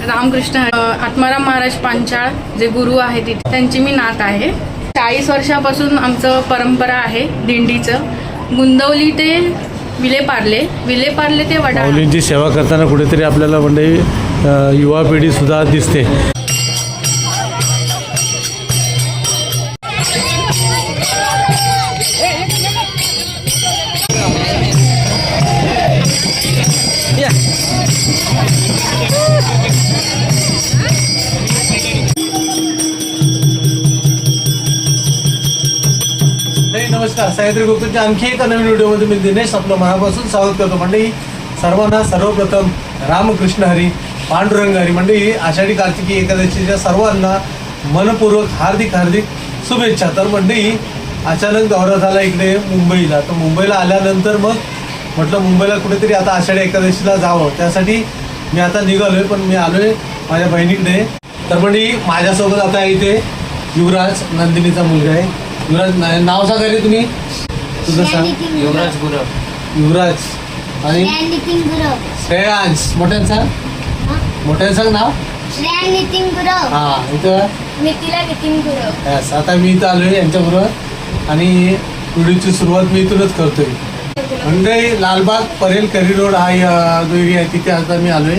रामकृष्ण आत्माराम महाराज पांचाळ जे गुरु आहेत तिथे त्यांची मी नात आहे. 40 वर्षापासून आमचं परंपरा आहे दिंडीचं. गुंदवली ते विलेपार्ले ते वडाळा. माऊलींची सेवा करताना कुठेतरी आपल्याला म्हणजे युवा पिढी सुद्धा दिसते. नमस्कार, सह्याद्री गोकुळच्या आणखी एका नवीन व्हिडिओमध्ये मी दिनेश आपलं मनापासून स्वागत करतो. मंडळी सर्वांना सर्वप्रथम रामकृष्ण हरी, पांडुरंग हरी. मंडळी आषाढी कार्तिकी एकादशीच्या सर्वांना मनपूर्वक हार्दिक शुभेच्छा. तर मंडळी अचानक दौरा झाला इकडे मुंबईला. तर मुंबईला आल्यानंतर मग म्हटलं मुंबईला कुठेतरी आता आषाढी एकादशीला जावं, त्यासाठी मी आता निघालोय. पण मी आलोय माझ्या बहिणीकडे. तर मंडळी माझ्यासोबत आता इथे युवराज, नंदिनीचा मुलगा आहे. युवराज नाव सांगा रे तुम्ही, तुझं सांग. युवराज आणि श्रेयांश. मोठ्यानं सांग नाव. हा, इथं यस. आता मी इथं आलोय यांच्याबरोबर आणि व्हिडिओची सुरुवात मी इथूनच करतोय. म्हणजे लालबाग परेल करी रोड हा जो एरिया आहे तिथे आता मी आलोय.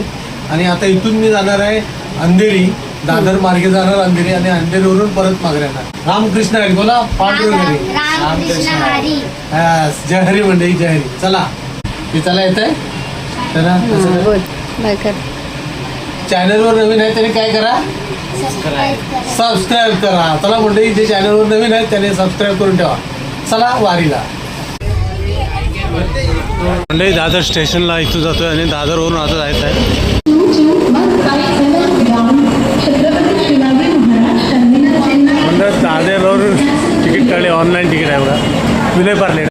आणि आता इथून मी जाणार आहे अंधेरी, दादर मार्गे जाणार अंधेरी आणि अंधेरीवरून परत मागे येणार. रामकृष्ण हरी बोला, पांडुरंग हरी. जय हरी मंडळी, जय हरी. चला हे चला येत आहे. चॅनलवर नवीन आहे त्याने काय करा, सबस्क्राईब करा. चला मंडळी, जे चॅनलवर नवीन आहे त्याने सबस्क्राईब करून ठेवा. चला वारीला. मंडळी दादर स्टेशनला इथून जातोय आणि दादरवरून आता जायचं आहे. दादरवरून तिकीट काढले, ऑनलाईन तिकीट आहे बघा. विलेपार्ले.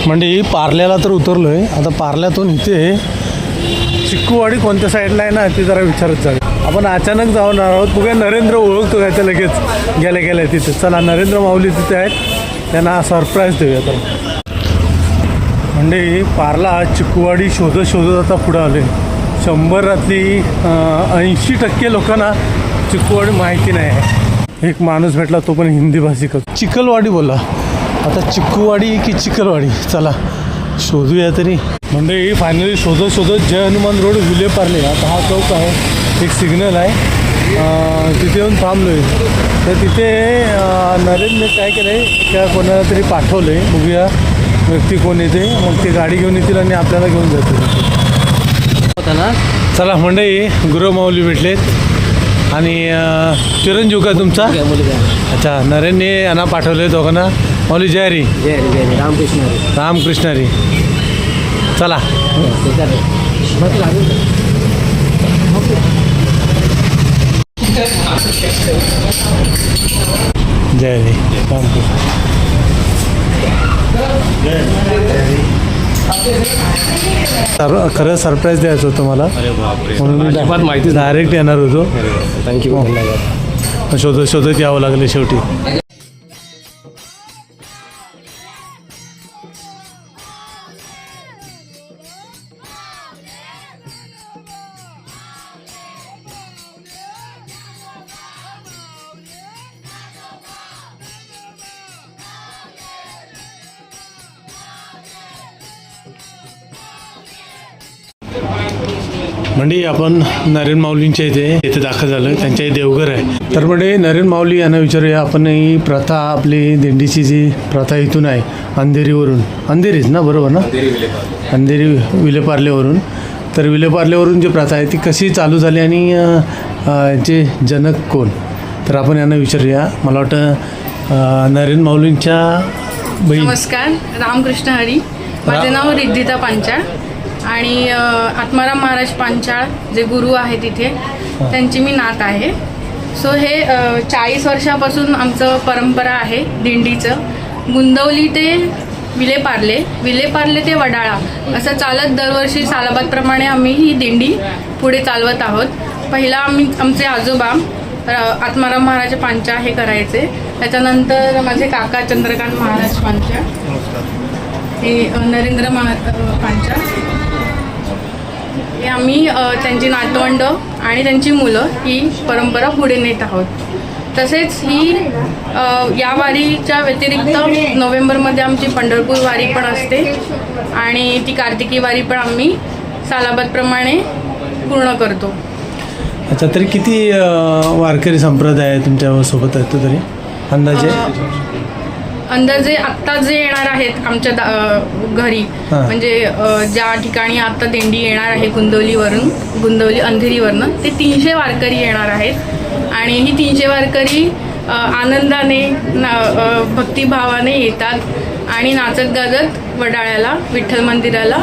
म्हणजे पार्ल्याला तर उतरलोय. आता पार्ल्यातून इथे चिक्कूवाडी कोणत्या साईडला आहे ना ती जरा विचारत जावे. आपण अचानक जाऊन आहोत. बघा नरेंद्र ओळखतो काय तर लगेच गेल्या तिथे. चला नरेंद्र माऊली तिथे आहेत, त्यांना सरप्राईज देऊया. तर म्हणजे पार्ला चिक्कूवाडी शोधत आता पुढं आले. 100रातली 80% लोकांना चिक्कूवाडी माहिती नाही आहे. एक माणूस भेटला, तो पण हिंदी भाषिक. चिखलवाडी बोला. आता चिक्कूवाडी की चिखलवाडी, चला शोधूया तरी. म्हणजे फायनली शोधत जय हनुमान रोड विलेपार्ले. आता हा चौक आहे, एक सिग्नल आहे, तिथे येऊन थांबलो आहे. तर तिथे नरेंद्रने काय केलं आहे, त्या कोणाला तरी पाठवलं आहे. बघूया व्यक्ती कोण येते, मग ते गाडी घेऊन येतील आणि आपल्याला घेऊन जातील. चला मंडळी, गुरुमाऊली भेटलेत आणि चिरंजीव का तुमचा. अच्छा, नरेंद्रने यांना पाठवले दोघांना. माऊली जय हरी. रामकृष्ण हरी. चला जय हरी. खरं सरप्राईज द्यायचं होतं मला, म्हणून माहिती डायरेक्ट येणार होतो. थँक्यू. शोधत यावं लागले शेवटी. म्हणजे आपण नरेंद्र माऊलींच्या इथे दाखल झालो आहे. त्यांच्या देवघर आहे. तर म्हणजे नरेंद्र माऊली यांना विचारूया आपण. ही प्रथा आपली दिंडीची जी प्रथा इथून आहे अंधेरीवरून, अंधेरीच ना बरोबर ना, अंधेरी विलेपार्लेवरून. तर विलेपार्लेवरून जी प्रथा आहे ती कशी चालू झाली आणि याचे जनक कोण, तर आपण यांना विचारूया. मला वाटतं नरेंद्र माऊलींच्या बहीण. नमस्कार, रामकृष्ण हरी. माझे नाव रिद्धिता पांचाळ आणि आत्माराम महाराज पांचाळ जे गुरु आहेत तिथे त्यांची मी नात आहे. सो हे 40 वर्षापासून आमचं परंपरा आहे दिंडीचं. गुंदवली ते विलेपार्ले ते वडाळा असं चालत दरवर्षी सालाबादप्रमाणे आम्ही ही दिंडी पुढे चालवत आहोत. पहिला आमचे आजोबा आत्माराम महाराज पांचा हे करायचे. त्याच्यानंतर माझे काका चंद्रकांत महाराज पांचा, हे नरेंद्र पांचा, हे आम्ही त्यांची नातवंड आणि त्यांची मुलं ही परंपरा पुढे नेत आहोत. तसेच ही या वारीच्या व्यतिरिक्त नोव्हेंबरमध्ये आमची पंढरपूर वारी पण असते आणि ती कार्तिकी वारी पण आम्ही सालाबादप्रमाणे पूर्ण करतो. अच्छा, तरी किती वारकरी संप्रदाय तुमच्या सोबत आहेत तरी अंदाजे आत्ता जे येणार आहेत आमच्या घरी, म्हणजे ज्या ठिकाणी आता दिंडी येणार आहे गुंदवली अंधेरीवरनं, ते 300 वारकरी येणार आहेत. आणि ही 300 वारकरी आनंदाने भक्तिभावाने येतात आणि नाचत गाजत वडाळ्याला विठ्ठल मंदिराला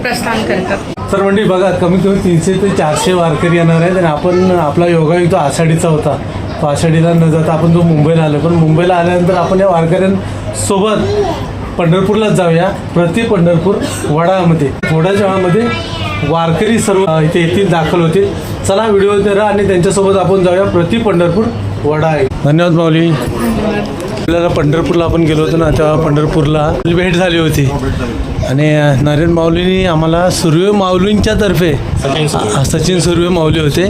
प्रस्थान करतात. तर म्हणजे बघा, कमीत कमी 300 ते 400 वारकरी येणार आहेत. आणि आपण आपला योगायोग तो आषाढीचा होता, तो आषाढीला न जाता आपण जो मुंबईला आलो, पण मुंबईला आल्यानंतर आपण या वारकऱ्यांसोबत पंढरपूरलाच जाऊया. प्रति पंढरपूर वडाळ्यामध्ये वारकरी सर्व इथे येतील, दाखल होतील. चला व्हिडिओ करा आणि त्यांच्यासोबत आपण जाऊया प्रति पंढरपूर वडाळे. धन्यवाद माऊली. आपल्याला पंढरपूरला आपण गेलो होतो ना, तेव्हा पंढरपूरला भेट झाली होती आणि नरेंद्र माऊलींनी आम्हाला सुर्वे माऊलींच्या तर्फे सचिन सुर्वे माऊली होते.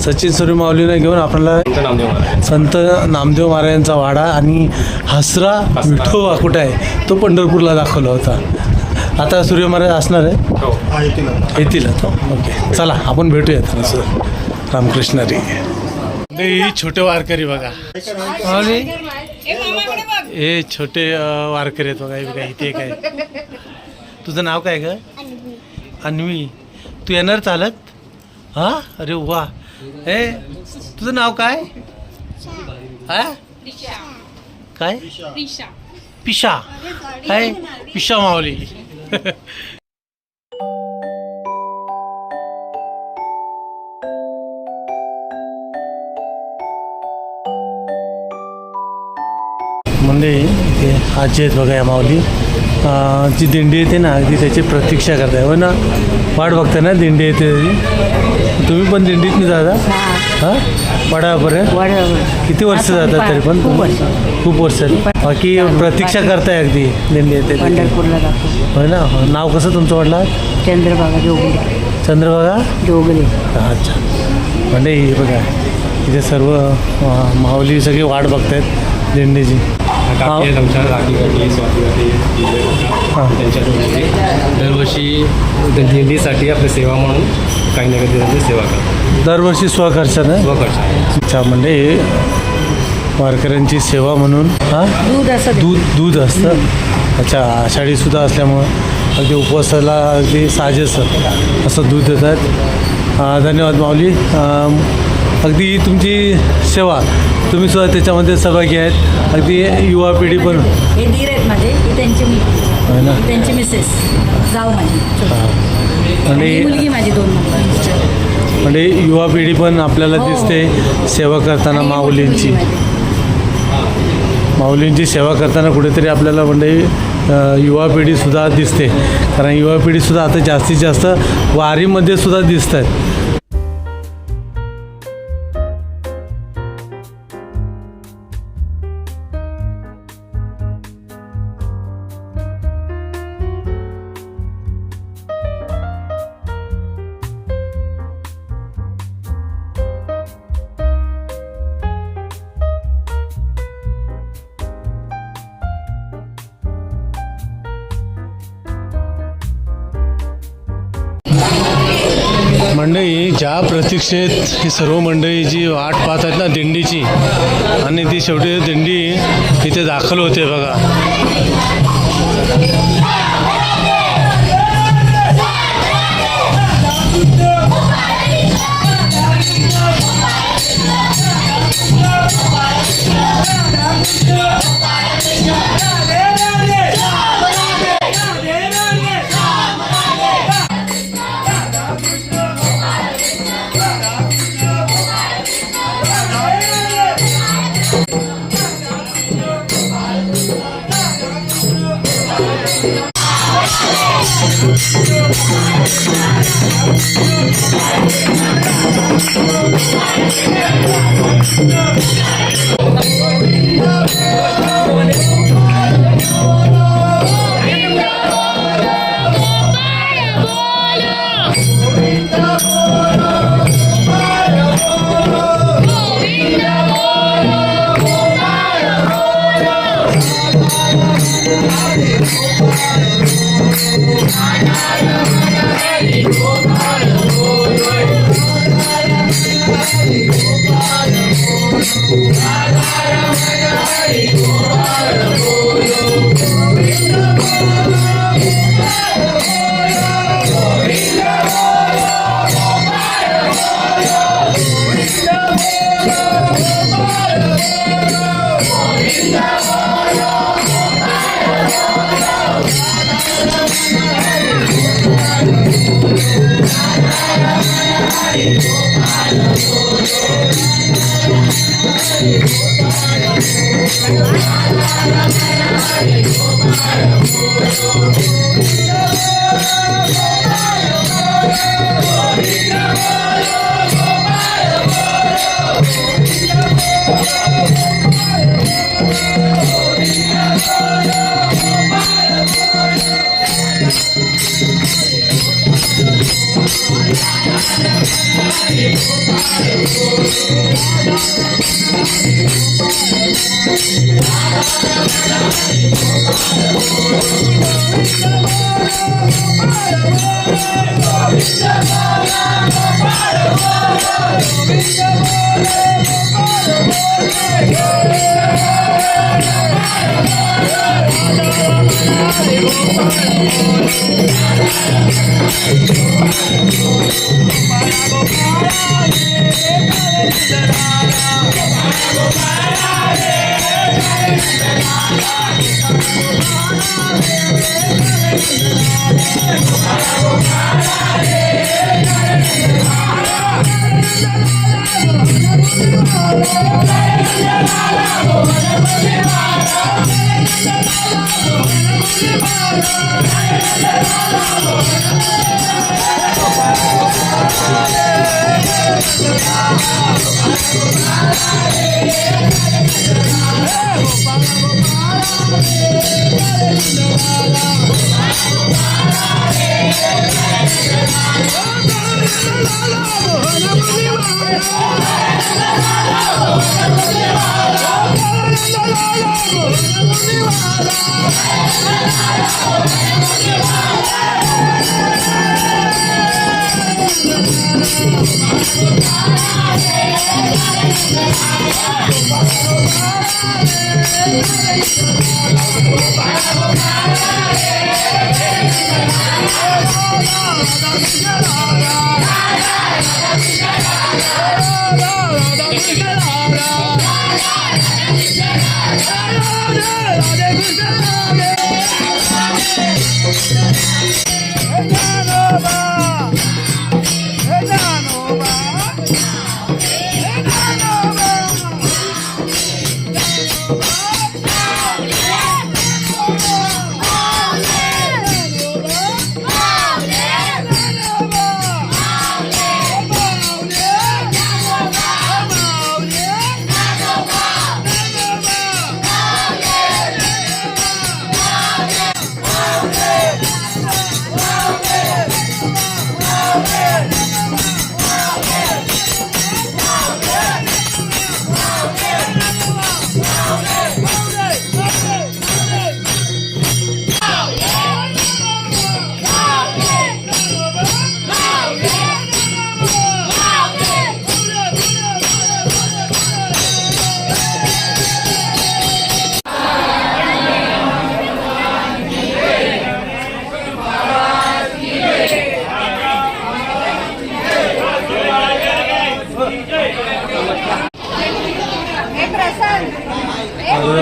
सचिन सुर्वे माऊलींना घेऊन आपल्याला संत नामदेव महाराजांचा वाडा आणि हसरा विठोबा कुठे आहे तो पंढरपूरला दाखवला होता. आता सूर्य महाराज असणार आहे, येतील आता. ओके, चला आपण भेटूयात. रामकृष्ण हरी. हे छोटे वारकरी बघा, हे छोटे वारकरी आहेत बघा. बघा इथे काय, तुझं नाव काय ग? अन्वी. तू येणार चालत? हा, अरे वा. हे तुझं नाव काय? हा काय? पिशा. काय? पिशा माऊली. म्हणजे हे आजी आहेत बघा या माऊली. जी दिंडी येते ना, अगदी त्याची प्रतीक्षा करताय हो ना, वाट बघताय ना दिंडी येते. तुम्ही पण दिंडीत नाही जाता? हां, वडापर्यंत किती वर्ष जातात तरी पण? खूप वर्ष. बाकी प्रतीक्षा करताय अगदी दिंडी येते पंढरपूरला जातो. होय ना. नाव कसं तुमचं म्हटलं? चंद्रभागा जोगले. चंद्रभागा जोगले. अच्छा. म्हणजे हे बघा इथे सर्व माऊली सगळी वाट बघतायत दिंडीची. दरवर्षी दिंडीसाठी आपली सेवा म्हणून काही ना काही त्यांची सेवा करतात. दरवर्षी स्वखर्चानं. अच्छा, म्हणजे वारकऱ्यांची सेवा म्हणून दूध असतं. अच्छा, आषाढीसुद्धा असल्यामुळं अगदी उपवासाला अगदी साजेस असं दूध देतात. धन्यवाद माऊली. अगदी तुमची सेवा, तुम्ही सुद्धा त्याच्यामध्ये सहभागी आहेत. अगदी युवा पिढी पण. हे धीर आहेत माझे, ही त्यांची आहे ना, त्यांची मिसेस जाऊ माझी, आणि मुलगी माझी 2 नंबर. म्हणजे युवा पिढी पण आपल्याला दिसते सेवा करताना. माऊलींची सेवा करताना कुठेतरी आपल्याला म्हणजे युवा पिढीसुद्धा दिसते. कारण युवा पिढीसुद्धा आता जास्तीत जास्त वारीमध्ये सुद्धा दिसत आहेत. मंडळी, ज्या प्रतीक्षेत ही सर्व मंडळी जी वाट पाहत आहेत ना दिंडीची, आणि ती शेवटी दिंडी इथे दाखल होते बघा.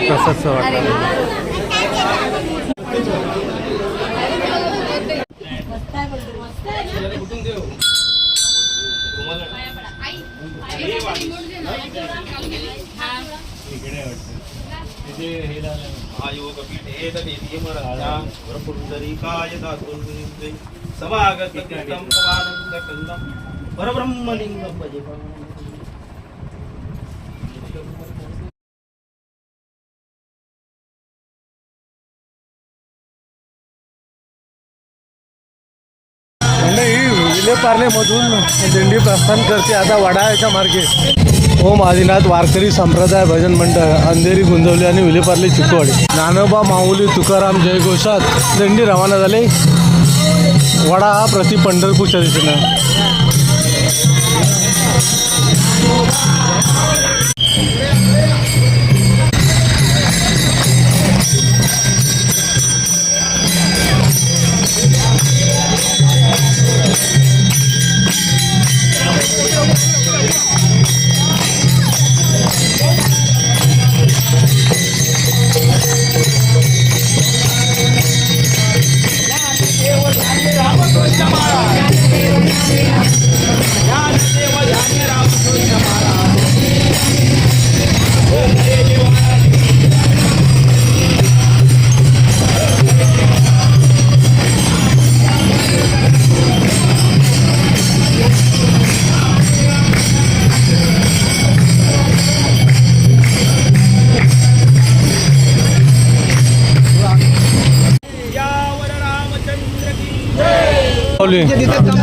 प्रसाद परब्रह्मलिंग भजे. विलेपार्लेमधून दिंडी प्रस्थान करते आता वडाळ्याच्या मार्गे. ओम आदिनाथ वारकरी संप्रदाय भजन मंडळ अंधेरी गुंजवली आणि विलेपार्ले चिकवाडी ज्ञानोबा माऊली तुकाराम जयघोषात दिंडी रवाना झाले. वडा हा प्रति पंढरपूरच्या दिशेनं.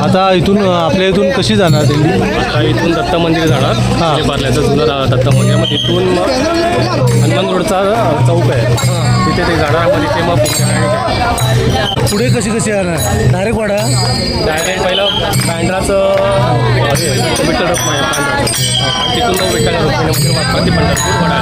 आता इथून आपल्या इथून कशी जाणार दिंडी? आता इथून दत्त मंदिर जाणार पार्ल्याचं जुनं दत्त मंदिर. मग तिथून मग हनुमान रोडचा चौक आहे तिथे ते जाणार. मग तिथे मग पुढे कशी येणार? डायरेक्ट वाडा डायरेक्ट पहिलं बँड्राचं विठ्ठल रखुमाई पांढरा तिथून मग विठ्ठल रखुमाई मंदिर वाटपाती पंढरपूर वडा.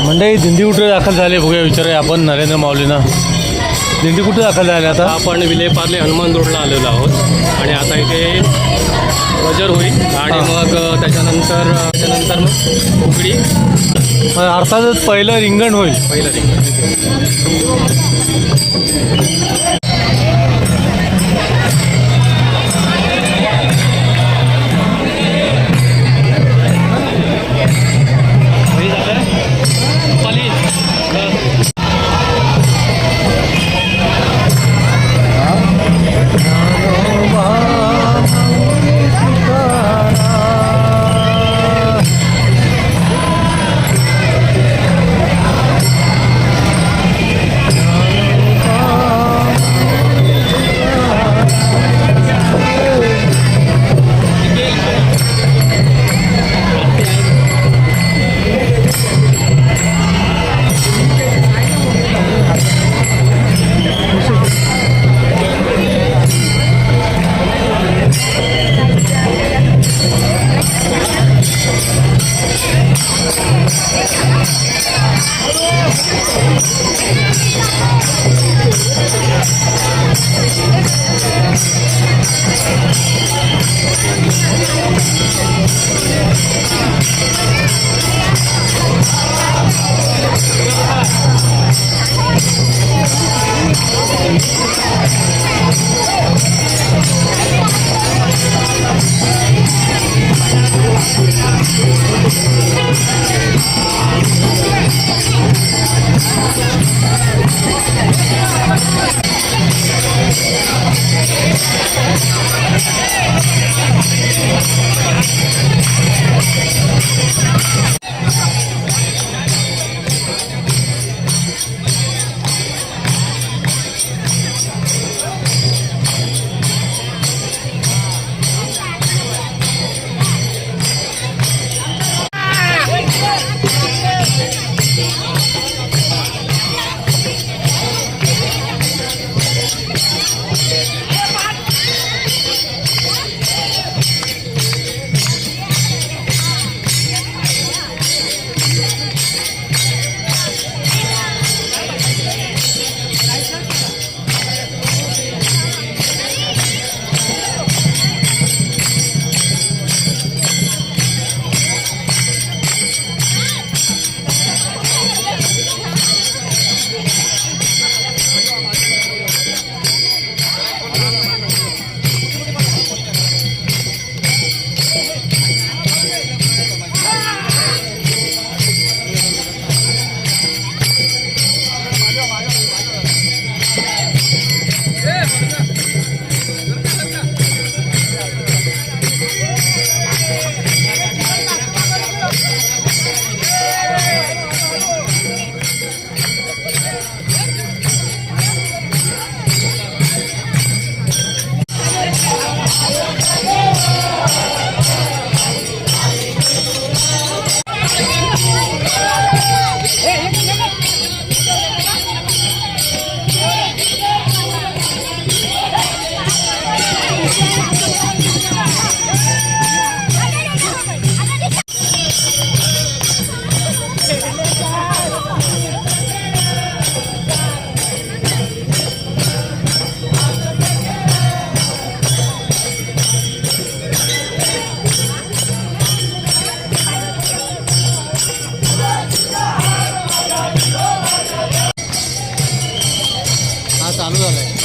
मंडळी दिंडी कुठे दाखल झाले बघूया, विचारूया आपण नरेंद्र माऊलींना. दिंडी कुठे दाखल झाली आता? आपण विलेपार्ले हनुमान रोडला आलेलो आहोत आणि आता इथे गजर होईल आणि मग त्याच्यानंतर मग उकडी अर्थातच पहिलं रिंगण होईल. पहिलं रिंगण.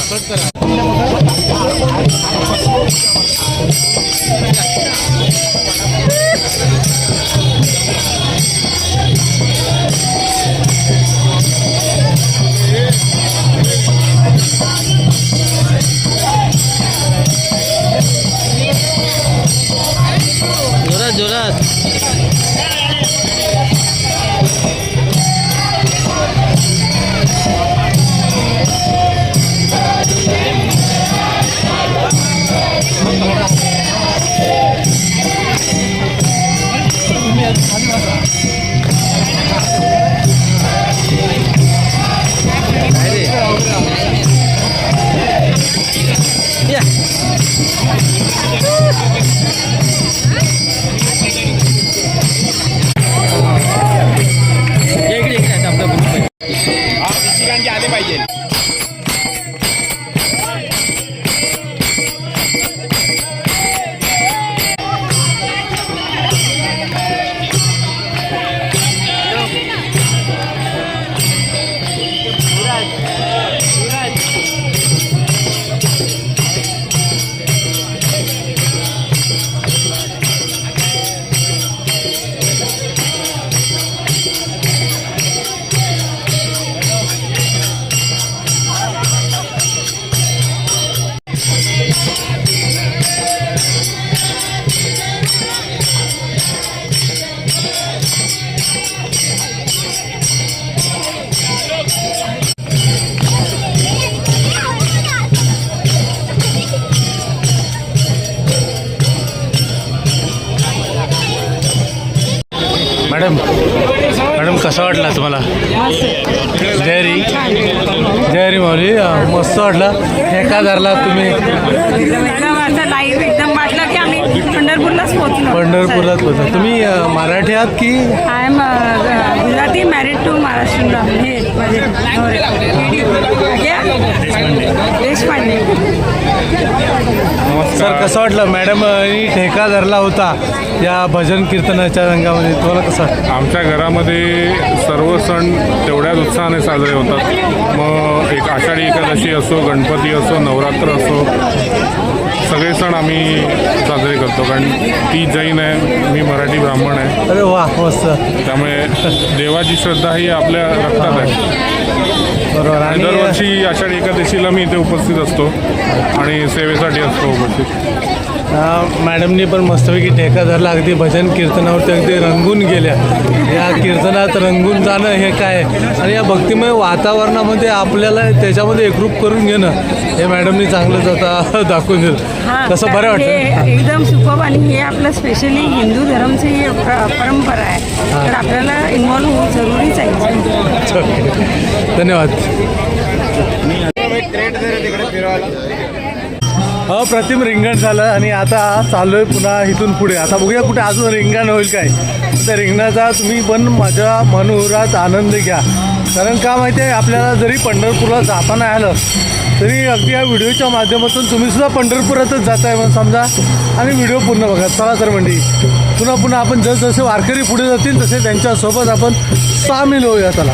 जोरात जोरात मॅडम मॅडम कसा वाटला तुम्हाला जयरी जयरी माऊली मस्त वाटला एका धरला तुम्ही एकदम असं लाईव्ह एकदम वाटलं की आम्ही पंढरपूरलाच पोहोचलो. पंढरपूरात होता तुम्ही मराठी आहात की I am Gujarati married to Maharashtra हे देशपांडे. सर कसं वाटलं मॅडम ठेका धरला होता या भजन कीर्तनाच्या रंगामध्ये तुम्हाला कसं वाटलं? आमच्या घरामध्ये सर्व सण तेवढ्याच उत्साहाने साजरे होतात. मग एक आषाढी एकादशी असो, गणपती असो, नवरात्र असो, सगळे सण आम्ही साजरे करतो. कारण ती जैन आहे, मी मराठी ब्राह्मण आहे. अरे वा मस्त. त्यामुळे देवाची श्रद्धा ही आपल्या रक्तात आहे. बरोबर. आणि दरवर्षी आषाढी एकादशीला मी इथे उपस्थित असतो आणि सेवेसाठी असतो उपस्थित. मॅडमनी पण मस्तपैकी ठेका धरला, अगदी भजन कीर्तनावरती अगदी रंगून गेल्या. या कीर्तनात रंगून जाणं हे काय आणि या भक्तिमय वातावरणामध्ये आपल्याला त्याच्यामध्ये एकरूप करून घेणं हे मॅडमनी चांगलंच आता दाखवून दिलं. कसं बरं वाटतं? हे एकदम सुखद आणि हे आपलं स्पेशली हिंदू धर्मची ही परंपरा आहे. तर आपल्याला इन्व्हॉल्व होणं जरुरीच आहे. धन्यवाद. अप्रतिम रिंगण झालं आणि आता चालू आहे पुन्हा इथून पुढे. आता बघूया कुठे अजून रिंगण होईल काय. त्या रिंगणाचा तुम्ही पण माझ्या मनोहरात आनंद घ्या. कारण का माहिती आहे, आपल्याला जरी पंढरपूरला जाताना आलं तरी अगदी या व्हिडिओच्या माध्यमातून तुम्हीसुद्धा पंढरपुरातच जाताय म्हणून समजा आणि व्हिडिओ पूर्ण बघा. चला तर मंडळी, पुन्हा पुन्हा आपण जसजसे वारकरी पुढे जातील तसे त्यांच्यासोबत आपण सामील होऊया. चला.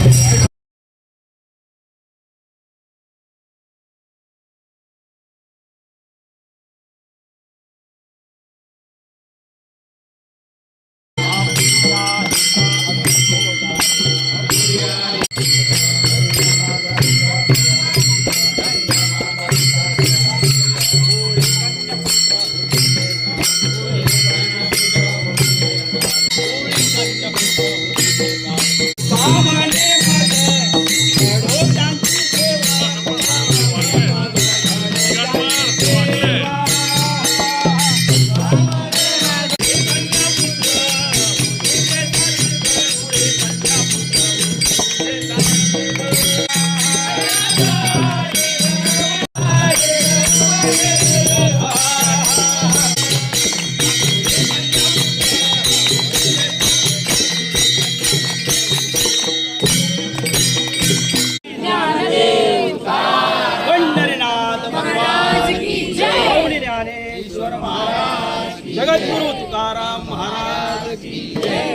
जगद्गुरु तुकाराम महाराज की जय.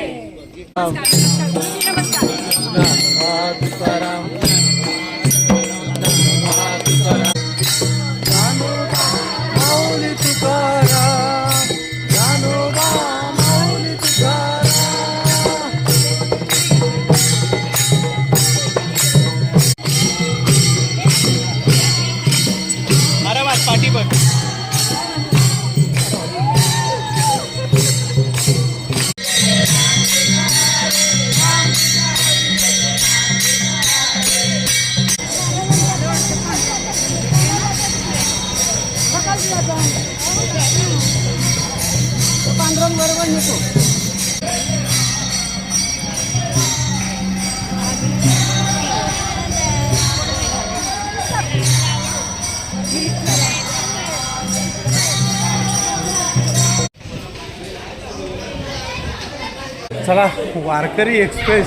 चला, वारकरी एक्सप्रेस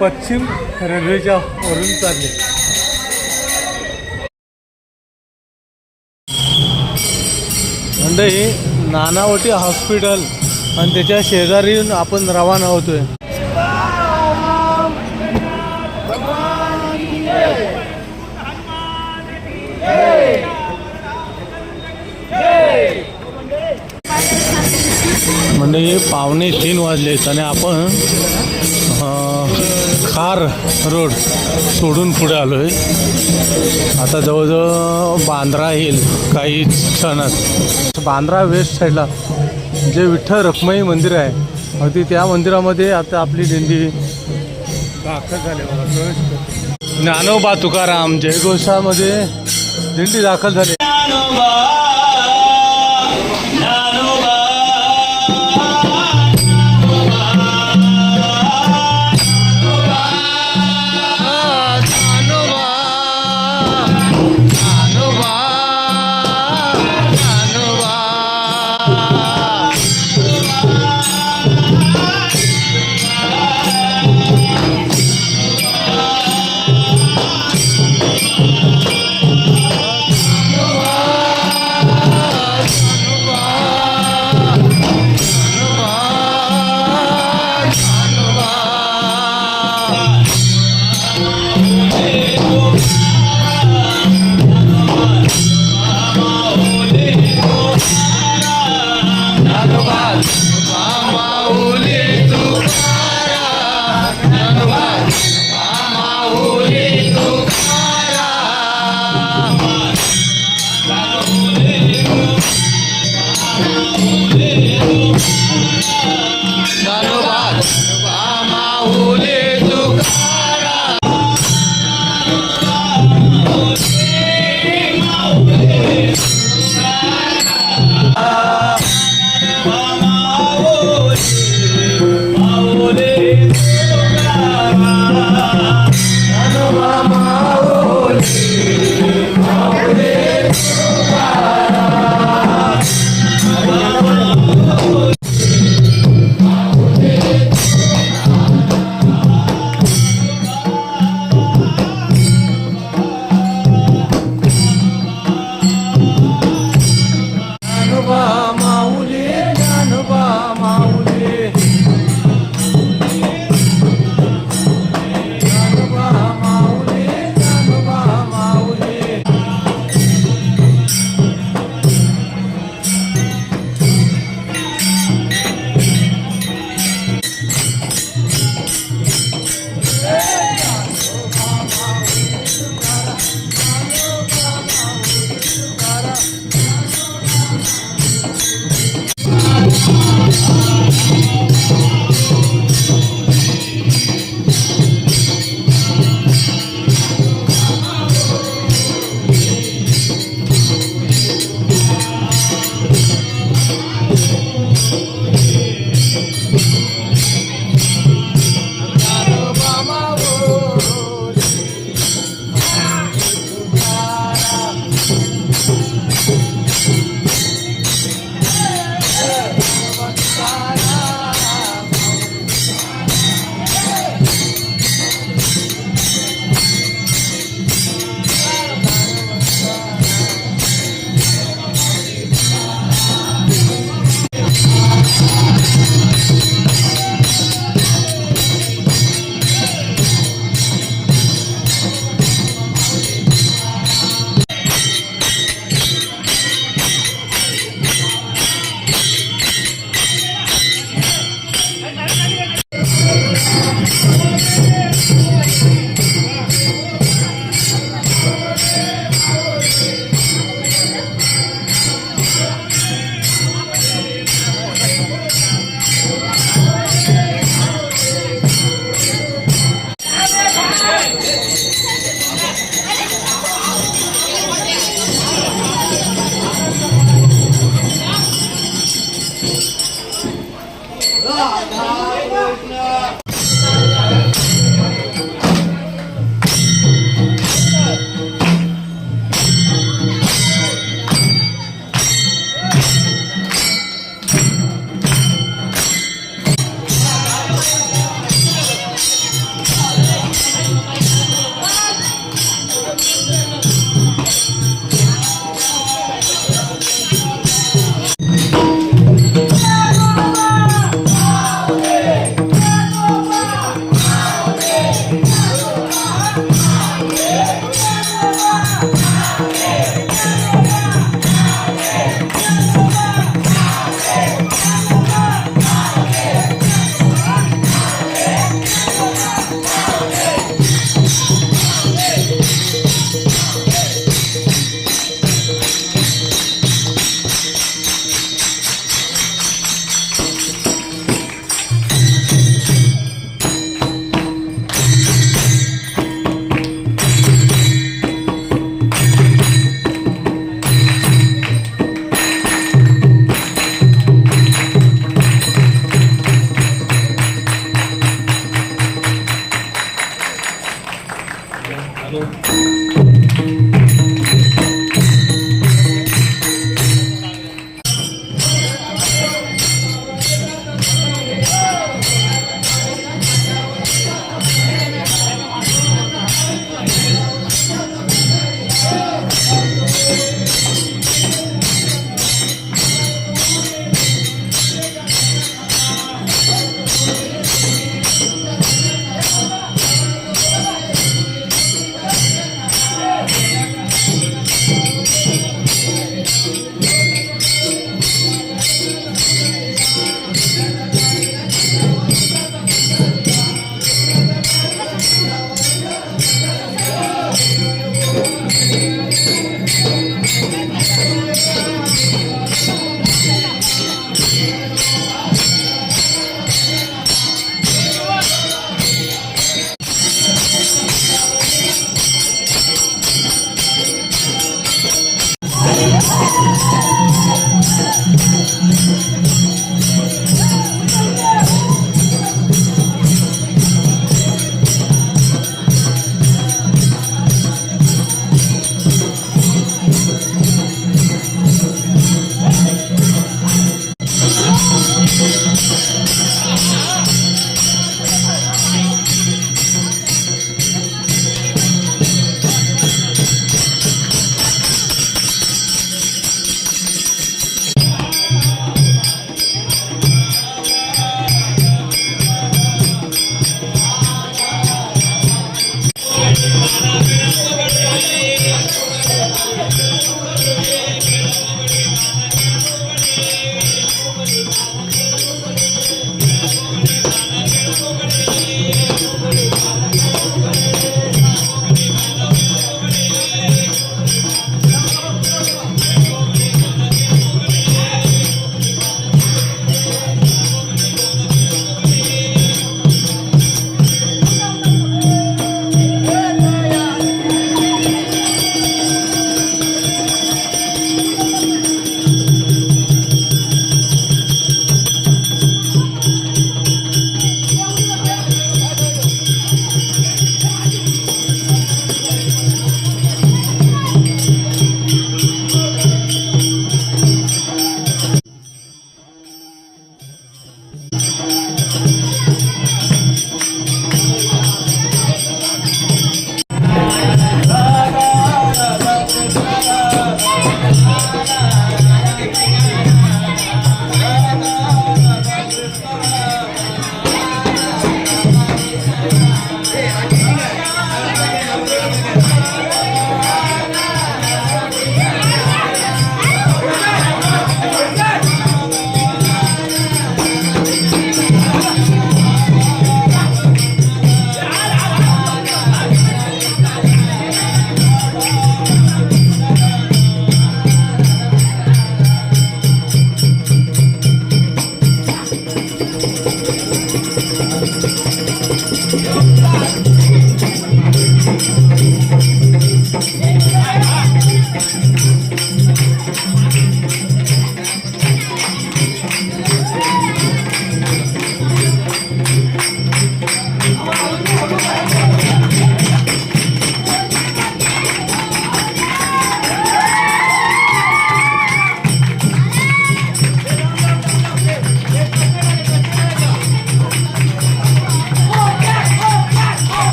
पश्चिम रेल्वेच्या वरून चालले. मंडळी, नानावटी हॉस्पिटल आणि त्याच्या शेजारी आपण रवाना होतोय. म्हणजे 2:45 वाजलेत आणि आपण खार रोड सोडून पुढे आलो आहे. आता जवळजवळ बांद्रा येईल काही क्षणात. बांद्रा वेस्ट साईडला जे विठ्ठल रखुमाई मंदिर आहे, अगदी त्या मंदिरामध्ये आता आपली दिंडी दाखल झाली. बघा, प्रवेश करते. ज्ञानोबा तुकाराम जयघोषामध्ये दिंडी दाखल झाली.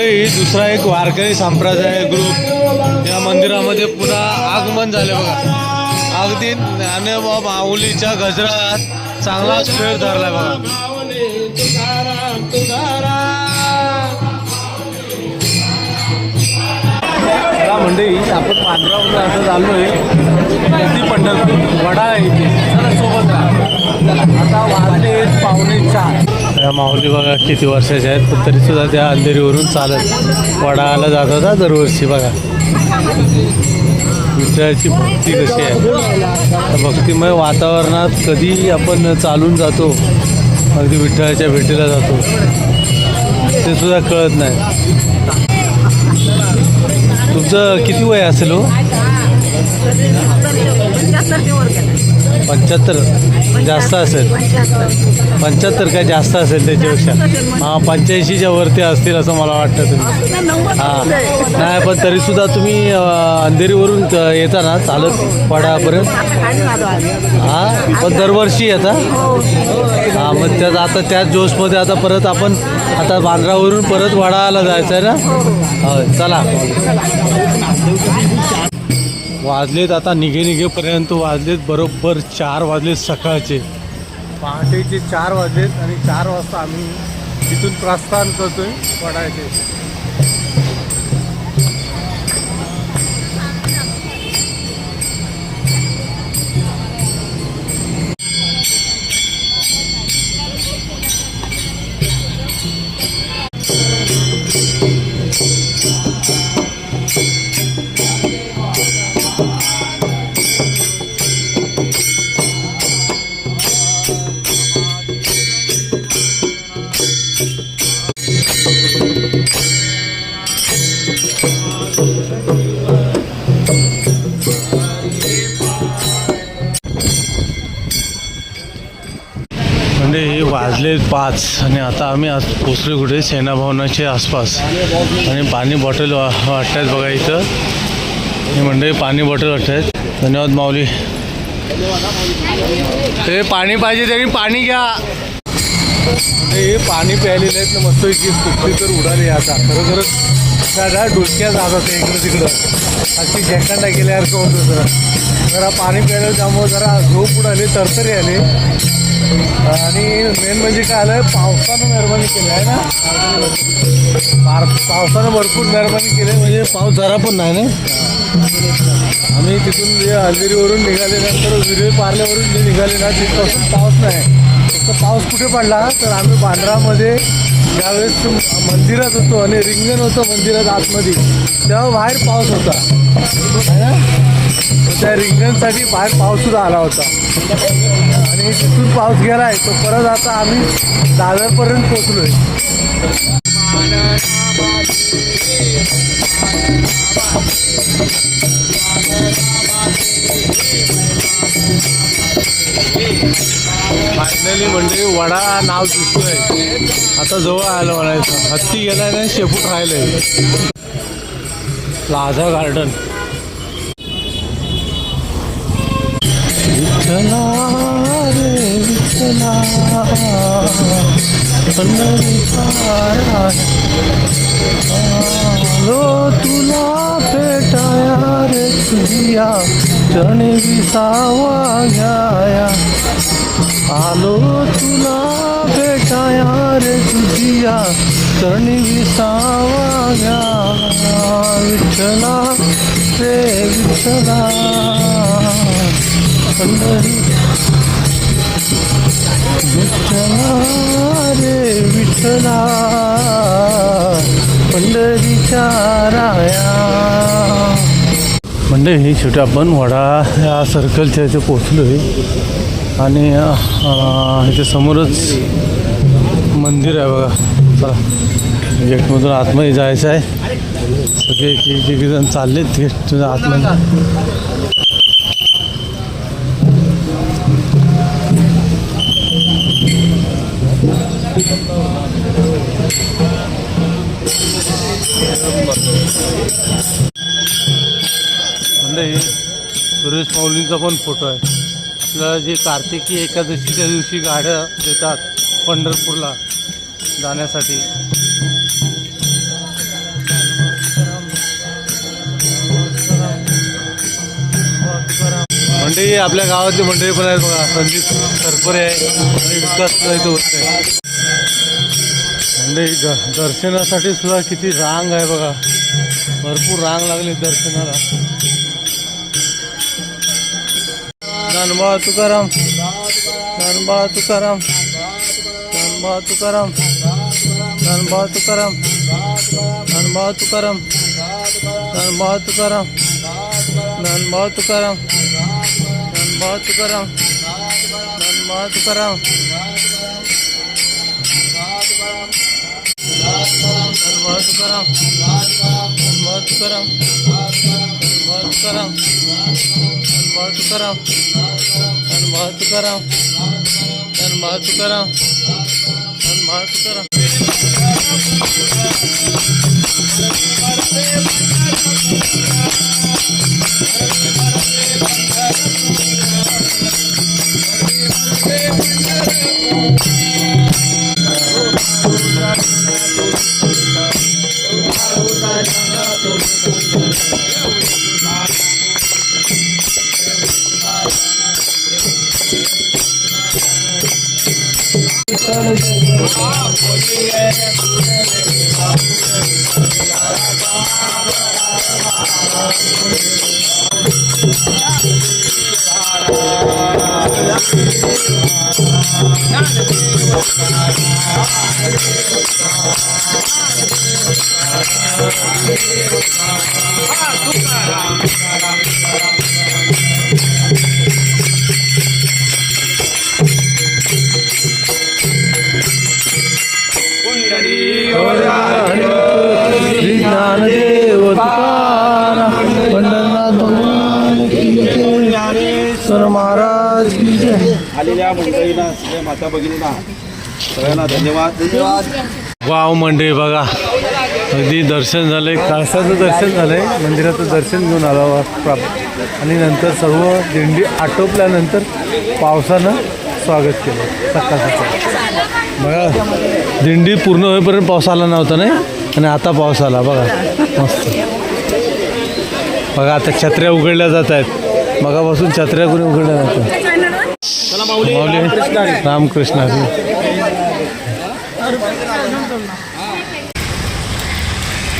मंडळी दुसरा एक वारकरी संप्रदाय ग्रुप या मंदिरामध्ये पुन्हा आगमन झाले बघा. अगदी ज्ञानोबा माऊलीच्या गजरात चांगलाच फेर धरलाय बघा. मंडळी आपण पांढरावरून असं चाललोय ती पंढरपूर वडाळा इथे. चला सोबत राहा. आता वाजले 3:45. या माऊली बघा किती वर्षाच्या आहेत, पण तरी सुद्धा त्या अंधेरीवरून चालत वडाळ्याला जात होता दरवर्षी. बघा विठ्ठलाची भक्ती कशी आहे. भक्तिमय वातावरणात कधी आपण चालून जातो, अगदी विठ्ठलाच्या भेटीला जातो, ते सुद्धा कळत नाही. तुमचं किती वय असेल हो? 75 जास्त असेल. 75 काय जास्त असेल त्याच्यापेक्षा. हां 85च्या वरती असतील असं मला वाटतं तुम्ही. हां नाही पण तरीसुद्धा तुम्ही अंधेरीवरून येता ना चालत वडापर्यंत? हां पण दरवर्षी येता? हां मग त्यात आता त्याच जोशमध्ये आता परत आपण आता बांद्रावरून परत वडाळ्याला जायचं आहे ना. हो चला. वाजलेत आता निघेपर्यंत वाजलेत बरोबर 4 वाजलेत सकाळचे. पहाटेचे 4 वाजलेत आणि 4 वाजता आम्ही तिथून प्रस्थान करतोय वडाळ्याचे. म्हणजे वाजले 5 आणि आता आम्ही आज पोचलो कुठे सेनाभवनाच्या आसपास. आणि पाणी बॉटल वाटत आहेत बघा इथं. हे म्हणजे पाणी बॉटल वाटत आहेत. धन्यवाद माऊली. ते पाणी पाहिजे त्यांनी पाणी घ्या. हे पाणी प्यायलेलं आहेत ना मस्तपैकी. कुठली तर उडाली आता खरोखरच साधा डोक्यात जातात इकडं तिकडं. अशी जॅकांडा गेल्यासारखं होतं. जरा पाणी प्यायलं त्यामुळे जरा झोप उडाली, तरतरी आली. आणि मेन म्हणजे काय आलं, पावसानं मेहरबानी केली आहे ना. पावसानं भरपूर मेहरबानी केली. म्हणजे पाऊस जरा पण नाही ना. आम्ही तिथून अंधेरीवरून निघाल्यानंतर विरे पार्ल्यावरून जे निघाले ना तिथपासून पाऊस नाही. फक्त पाऊस कुठे पडला तर आम्ही बांद्रामध्ये ज्यावेळेस मंदिरात होतो आणि रिंगण होतं मंदिरात आतमध्ये, तेव्हा बाहेर पाऊस होता है ना. त्या रिंगणसाठी बाहेर पाऊससुद्धा आला होता. आणि तिथून पाऊस गेला आहे तो परत आता आम्ही दादरपर्यंत पोचलो आहे. फायनली म्हणजे वडा नाव दिसतोय. आता जवळ आलं म्हणायचं. हत्ती गेलाय नाही, शेपूट राहिलंय. Plaza garden. विठ्ठला रे विठ्ठला आलो तुला भेटाया रे तुझिया चरणी विसावा घ्याया. आलो तुला भेटाया रे तुझिया चरणी विसावा घ्या. विठ्ठला रे विठ्ठला पंढरी. विठ्ठला रे विठ्ठला पंढरीच्या राया. म्हणजे ही शेवटी आपण वडा या सर्कलच्या इथे पोचलो आहे. आणि इथे समोरच मंदिर आहे बघा. चला गेटमधून आतमध्ये जायचं आहे. सगळे एक जण चाललेत गेटमधून आतमध्ये. म्हणजे सुरेश माऊलींचा पण फोटो आहे. आपल्याला जे कार्तिकी एकादशीच्या दिवशी गाड्या देतात पंढरपूरला जाण्यासाठी. मंडळी आपल्या गावातली मंडळी पण आहेत बघा. संदीप सरपरे आहे आणि विकास सुद्धा इथं होत आहे. मंडळी दर्शनासाठी सुद्धा किती रांग आहे बघा. भरपूर रांग लागली दर्शनाला. ज्ञानोबा तुकाराम, ज्ञानोबा तुकाराम, ज्ञानोबा तुकाराम, ज्ञानोबा तुकाराम, ज्ञानोबा तुकाराम, ज्ञानोबा तुकाराम, ज्ञानोबा तुकाराम, ज्ञानोबा तुकाराम, ज्ञानोबा तुकाराम, ज्ञानोबा तुकाराम, ज्ञानोबा तुकाराम, ज्ञानोबा तुकाराम, ज्ञानोबा तुकाराम, ज्ञानोबा तुकाराम, ज्ञानोबा तुकाराम, ज्ञानोबा तुकाराम. श्री ज्ञानदेव तुकाराम ज्ञानेश्वर महाराज की जय. आलेल्या मंडळींना, सगळ्या माता भगिनींना सगळ्यांना धन्यवाद. धन्यवाद. वाव मंडळी बघा, अगदी दर्शन झालंय, कळसाचं दर्शन झालंय, मंदिराचं दर्शन घेऊन आलो प्राप्त आणि नंतर सर्व दिंडी आटोपल्यानंतर पावसानं स्वागत केलं सकाळ सकाळ. बघा दिंडी पूर्ण होईपर्यंत पाऊस आला नव्हता नाही आणि आता पाऊस आला बघा मस्त. बघा आता छत्र्या उघडल्या जात आहेत, मगापासून छत्र्या कोणी उघडल्या जातात. माऊली रामकृष्ण हरी.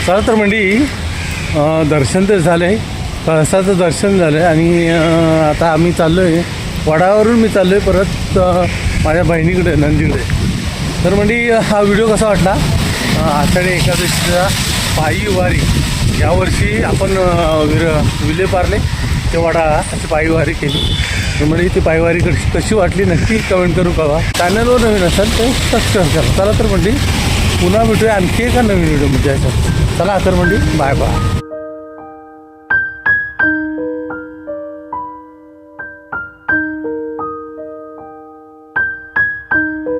चला तर मंडळी दर्शन तर झालं आहे, कळसाचं दर्शन झालं आहे आणि आता आम्ही चाललो आहे वडावरून मी चाललो आहे परत माझ्या बहिणीकडे नंदीकडे. तर मंडळी हा व्हिडिओ कसा वाटला? आषाढी एकादशीचा पायी वारी यावर्षी आपण विलेपार्ले ते वडाळा अशी पायीवारी केली. तर म्हणजे ती पायीवारी कशी वाटली नक्की कमेंट करू कळवा. चॅनलवर नवीन असाल तर सबस्क्राईब करा. चला तर मंडळी पुन्हा भेटूया आणखी एका नवीन व्हिडिओमध्ये. चला तर मंडळी बाय बाय.